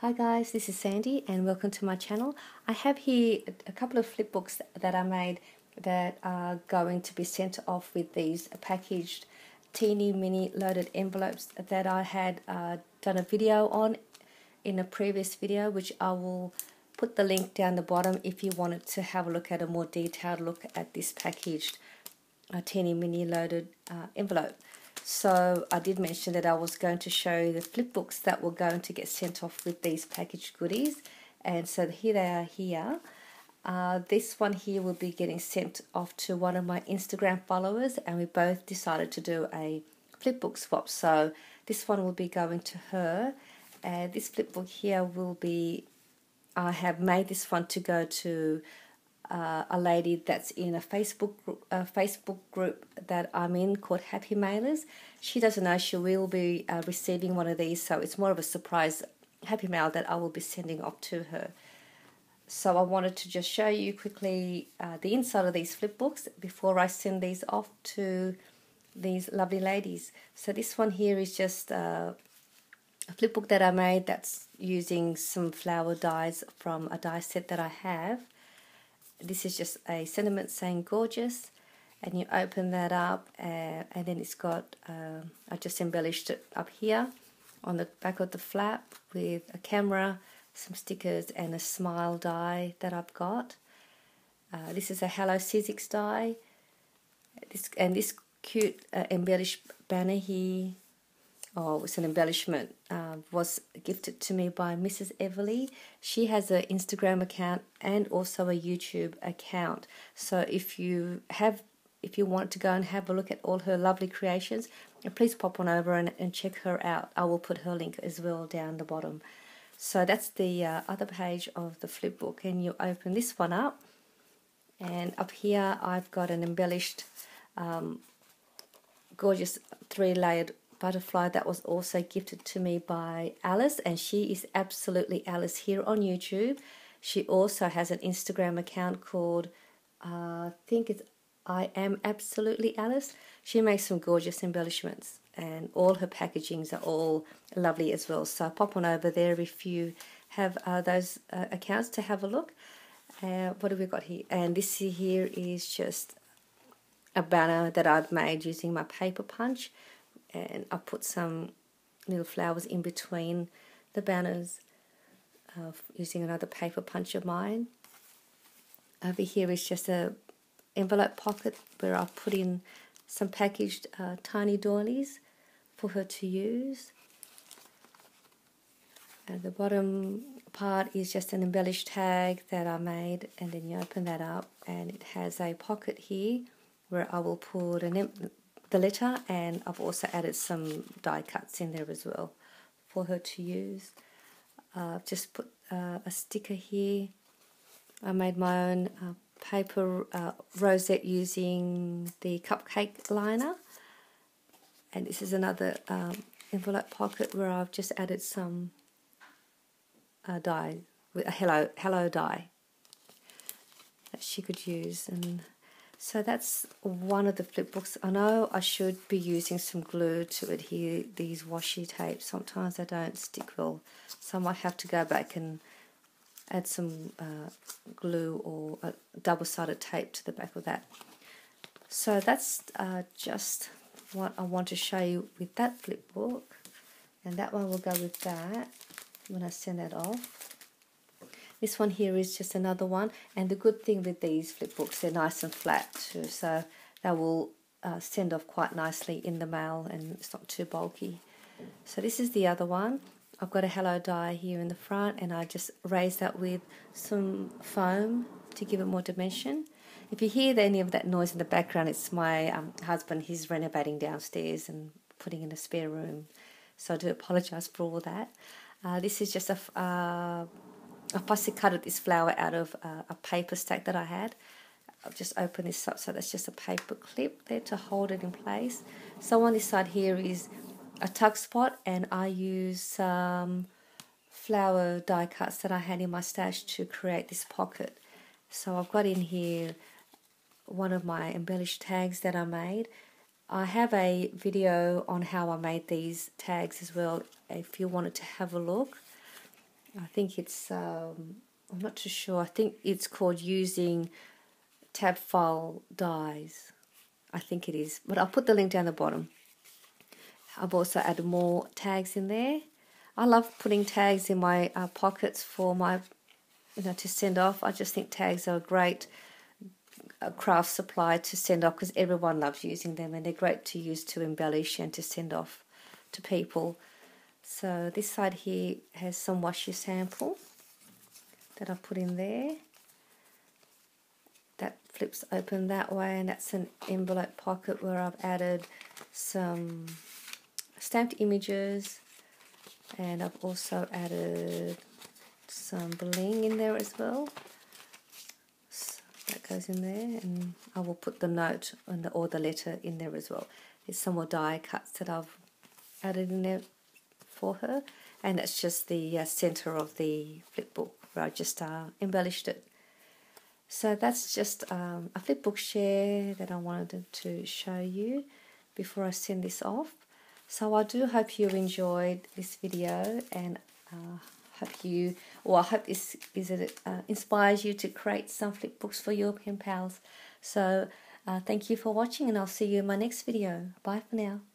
Hi guys, this is Sandy and welcome to my channel. I have here a couple of flip books that I made that are going to be sent off with these packaged teeny mini loaded envelopes that I had done a video on in a previous video, which I will put the link down the bottom if you wanted to have a look at a more detailed look at this packaged teeny mini loaded envelope. So I did mention that I was going to show you the flip books that were going to get sent off with these packaged goodies, and so here they are here. This one here will be getting sent off to one of my Instagram followers, and we both decided to do a flip book swap. So this one will be going to her, and this flip book here will be, I have made this one to go to a lady that's in a Facebook group that I'm in called Happy Mailers. She doesn't know she will be receiving one of these, so it's more of a surprise happy mail that I will be sending off to her. So I wanted to just show you quickly the inside of these flip books before I send these off to these lovely ladies. So this one here is just a flip book that I made that's using some flower dies from a die set that I have. This is just a sentiment saying gorgeous, and you open that up and then it's got, I just embellished it up here on the back of the flap with a camera, some stickers and a smile die that I've got. This is a Hello Sizzix die, this cute embellished banner here, it's an embellishment, was gifted to me by MrsEvally. She has an Instagram account and also a YouTube account. So if you want to go and have a look at all her lovely creations, please pop on over and check her out. I will put her link as well down the bottom. So that's the other page of the flip book, and you open this one up, and up here I've got an embellished gorgeous 3-layered butterfly that was also gifted to me by Alice, and she is absolutely Alice here on YouTube. She also has an Instagram account called I think it's I Am Absolutely Alice. She makes some gorgeous embellishments, and all her packagings are all lovely as well. So pop on over there if you have those accounts to have a look. What have we got here? And this here is just a banner that I've made using my paper punch, and I put some little flowers in between the banners using another paper punch of mine. Over here is just a envelope pocket where I've put in some packaged tiny doilies for her to use. And the bottom part is just an embellished tag that I made, and then you open that up and it has a pocket here where I will put the letter, and I've also added some die cuts in there as well for her to use. I've just put a sticker here. I made my own paper rosette using the cupcake liner, and this is another envelope pocket where I've just added some die with a hello die that she could use. And so that's one of the flip books. I know I should be using some glue to adhere these washi tapes. Sometimes they don't stick well, so I might have to go back and add some glue or a double-sided tape to the back of that. So that's just what I want to show you with that flip book, and that one will go with that when I send that off. This one here is just another one, and the good thing with these flip books, they're nice and flat too, so they will send off quite nicely in the mail, and it's not too bulky. So this is the other one. I've got a hello die here in the front, and I just raised that with some foam to give it more dimension. If you hear any of that noise in the background, it's my husband. He's renovating downstairs and putting in a spare room, so I do apologise for all that. This is just I fussy cutted this flower out of a paper stack that I had. I've just opened this up, so that's just a paper clip there to hold it in place. So on this side here is a tuck spot, and I use some flower die cuts that I had in my stash to create this pocket. So I've got in here one of my embellished tags that I made. I have a video on how I made these tags as well if you wanted to have a look. I think it's, I'm not too sure, I think it's called Using Tab File Dies. I think it is, but I'll put the link down the bottom. I've also added more tags in there. I love putting tags in my pockets for my, to send off. I just think tags are a great craft supply to send off because everyone loves using them, and they're great to use to embellish and to send off to people. So this side here has some washi sample that I put in there. That flips open that way, and that's an envelope pocket where I've added some stamped images, and I've also added some bling in there as well. So that goes in there, and I will put the note or the letter in there as well. There's some more die cuts that I've added in there for her, and that's just the center of the flip book where I just embellished it. So that's just a flipbook share that I wanted to show you before I send this off. So I do hope you enjoyed this video, and I hope this inspires you to create some flipbooks for your pen pals. So thank you for watching, and I'll see you in my next video. Bye for now.